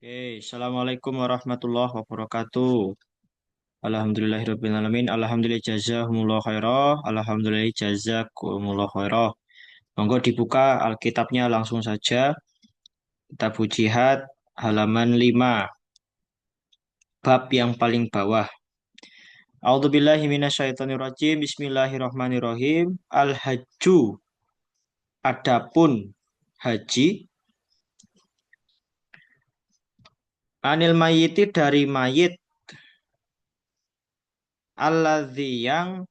Assalamualaikum warahmatullahi wabarakatuh. Alhamdulillahirabbil alamin. Alhamdulillah jazakumullah khairah. Alhamdulillah jazakumullah khairah. Monggo dibuka Alkitabnya langsung saja. Kitab Jihad halaman 5, bab yang paling bawah. A'udzubillahi minasyaitonirrajim. Bismillahirrahmanirrahim. Al-hajju, adapun haji, anil mayiti, dari mayit, alladzi yang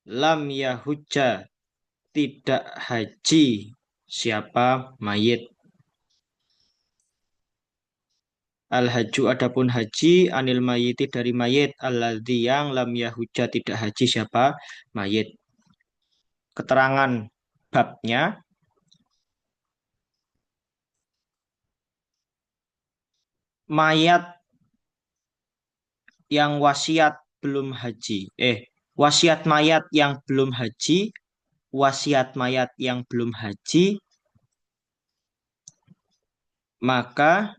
lam yahujja, tidak haji. Siapa mayit? Al-haju, adapun haji, anil mayiti, dari mayit, alladzi yang lam yahujja, tidak haji. Siapa mayit? Keterangan babnya, mayat yang wasiat belum haji. Wasiat mayat yang belum haji, wasiat mayat yang belum haji, maka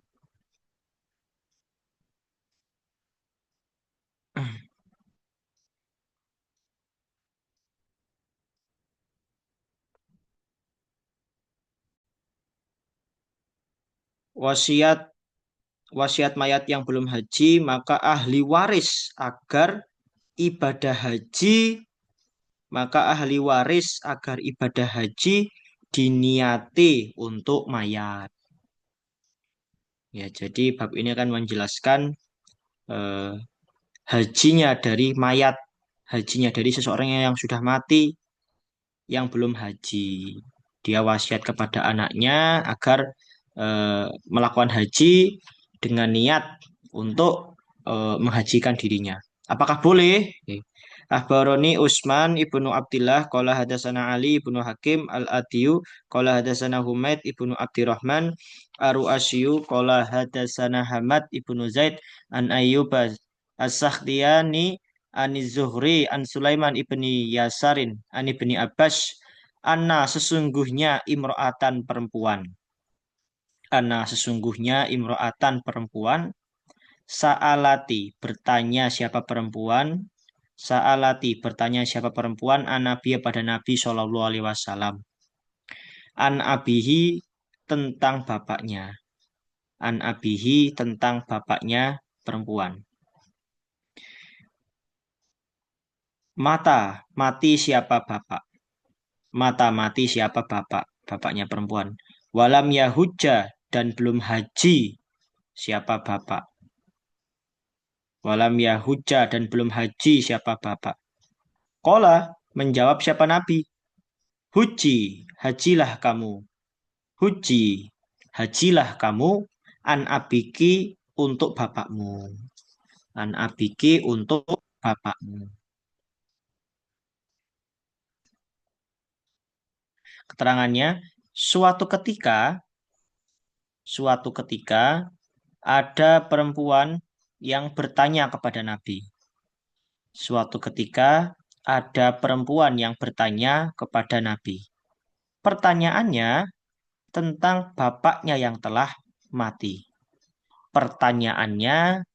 wasiat wasiat mayat yang belum haji, maka ahli waris agar ibadah haji ahli waris agar ibadah haji diniati untuk mayat. Ya, jadi bab ini akan menjelaskan eh, hajinya dari mayat, hajinya dari seseorang yang sudah mati, yang belum haji. Dia wasiat kepada anaknya agar melakukan haji dengan niat untuk menghajikan dirinya. Apakah boleh? Akhbaroni Utsman ibnu Abdillah qala hadatsana Ali ibnu Hakim al-Atiyu qala hadatsana Humaid ibnu Abdirrahman Aru-Asyu qala hadatsana Hamad ibnu Zaid an Ayyub as-Sakhtiyani an Zuhri an Sulaiman ibni Yasarin an ibni Abbas anna, sesungguhnya imro'atan perempuan, anna, sesungguhnya imro'atan perempuan, sa'alati, bertanya siapa perempuan, sa'alati, bertanya siapa perempuan, an Nabi, pada Nabi Shallallahu Alaihi Wasallam, an abihi, tentang bapaknya, an abihi, tentang bapaknya perempuan. Mata, mati siapa bapak, mata, mati siapa bapak, bapaknya perempuan. Walam yahujja, dan belum haji siapa bapak. Walam yahujja, dan belum haji siapa bapak. Kola, menjawab siapa Nabi? Huji, hajilah kamu. Huji, hajilah kamu. An abiki, untuk bapakmu. An abiki, untuk bapakmu. Keterangannya, suatu ketika ada perempuan yang bertanya kepada Nabi. Suatu ketika ada perempuan yang bertanya kepada Nabi. Pertanyaannya tentang bapaknya yang telah mati. Pertanyaannya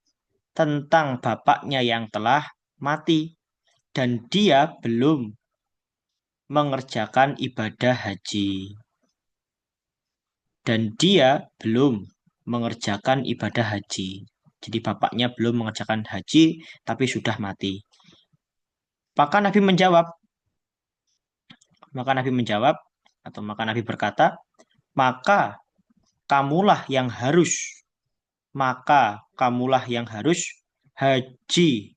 tentang bapaknya yang telah mati dan dia belum mengerjakan ibadah haji. Dan dia belum mengerjakan ibadah haji. Jadi bapaknya belum mengerjakan haji tapi sudah mati. Maka Nabi menjawab, maka Nabi menjawab atau maka Nabi berkata, maka kamulah yang harus, maka kamulah yang harus haji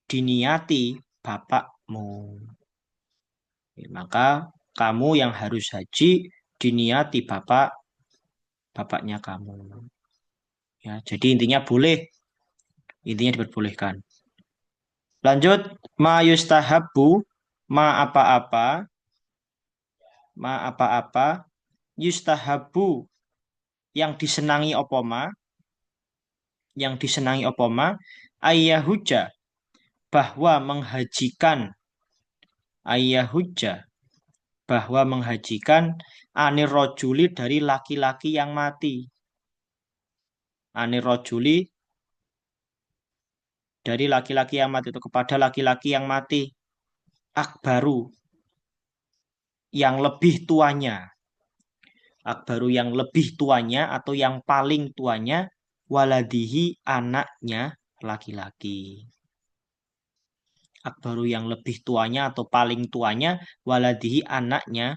diniati bapakmu. Maka kamu yang harus haji diniati bapaknya kamu. Ya, jadi intinya boleh, intinya diperbolehkan. Lanjut, ma yustahabu, ma apa-apa, ma apa-apa, yustahabu, yang disenangi opoma, yang disenangi opoma, ayyahuja, bahwa menghajikan, ayyahuja, bahwa menghajikan anir rojuli dari laki-laki yang mati. Anir rojuli dari laki-laki yang mati itu kepada laki-laki yang mati. Akbaru yang lebih tuanya. Akbaru yang lebih tuanya atau yang paling tuanya. Waladihi anaknya laki-laki. Akbaru yang lebih tuanya atau paling tuanya. Waladihi anaknya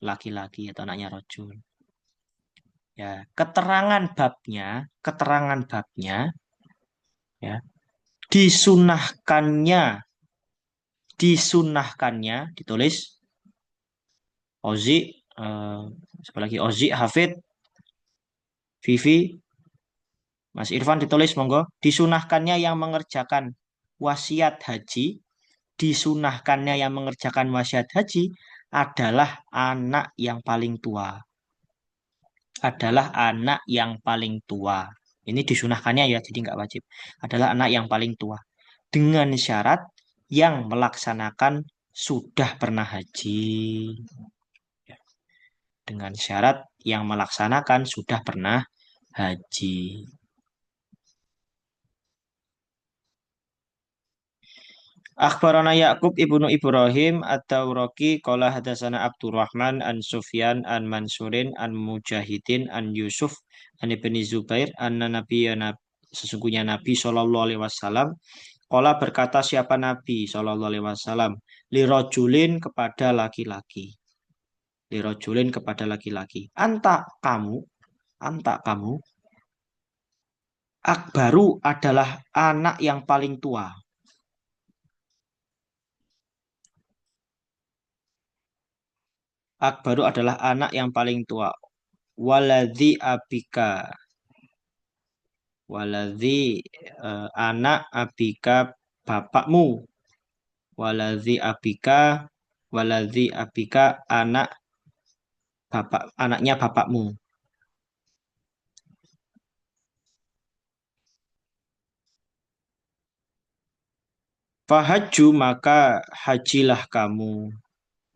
laki-laki atau anaknya rojul. Ya, keterangan babnya, ya, disunahkannya, ditulis Ozi, eh, siapa lagi Ozi, Hafid, Vivi, Mas Irfan ditulis monggo. Disunahkannya yang mengerjakan wasiat haji, disunahkannya yang mengerjakan wasiat haji adalah anak yang paling tua. Adalah anak yang paling tua. Ini disunahkannya ya, jadi nggak wajib. Adalah anak yang paling tua. Dengan syarat yang melaksanakan sudah pernah haji. Dengan syarat yang melaksanakan sudah pernah haji. Akhbarana Ya'qub ibnu Ibrahim at-Tawraqi qala hadatsana Abdurrahman an Sufyan an Mansurin an Mujahidin an Yusuf an Ibni Zubair anna nabiyana sesungguhnya Nabi Shallallahu alaihi wasallam qala berkata siapa Nabi Shallallahu alaihi wasallam lirojulin kepada laki-laki lirojulin kepada laki-laki anta kamu akbaru adalah anak yang paling tua. Akbaru adalah anak yang paling tua. Waladhi abika. Waladhi anak abika bapakmu. Waladhi abika. Waladhi abika anak anaknya bapakmu. Fahaju maka hajilah kamu.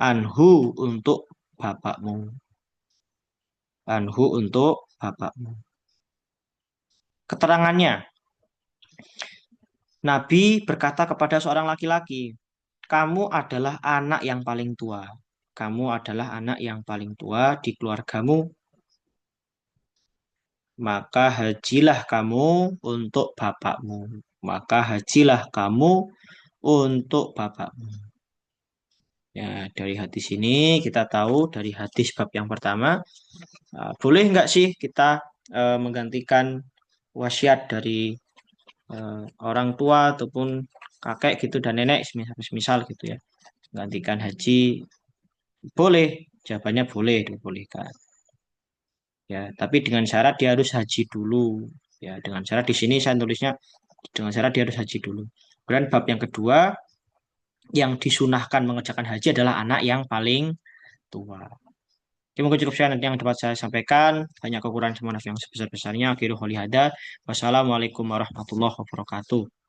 Anhu untuk bapakmu. Anhu untuk bapakmu. Keterangannya, Nabi berkata kepada seorang laki-laki, kamu adalah anak yang paling tua. Kamu adalah anak yang paling tua di keluargamu. Maka hajilah kamu untuk bapakmu. Maka hajilah kamu untuk bapakmu. Ya, dari hadis ini kita tahu dari hadis bab yang pertama, boleh nggak sih kita menggantikan wasiat dari orang tua ataupun kakek gitu dan nenek, misal gitu ya, menggantikan haji boleh, jawabannya boleh, dibolehkan. Ya, tapi dengan syarat dia harus haji dulu. Ya, dengan syarat di sini saya tulisnya dengan syarat dia harus haji dulu. Kemudian bab yang kedua, yang disunahkan mengerjakan haji adalah anak yang paling tua. Oke, mungkin cukup sekian nanti yang dapat saya sampaikan. Banyak kekurangan, mohon maaf yang sebesar-besarnya. Akhirul holi hada. Wassalamualaikum warahmatullahi wabarakatuh.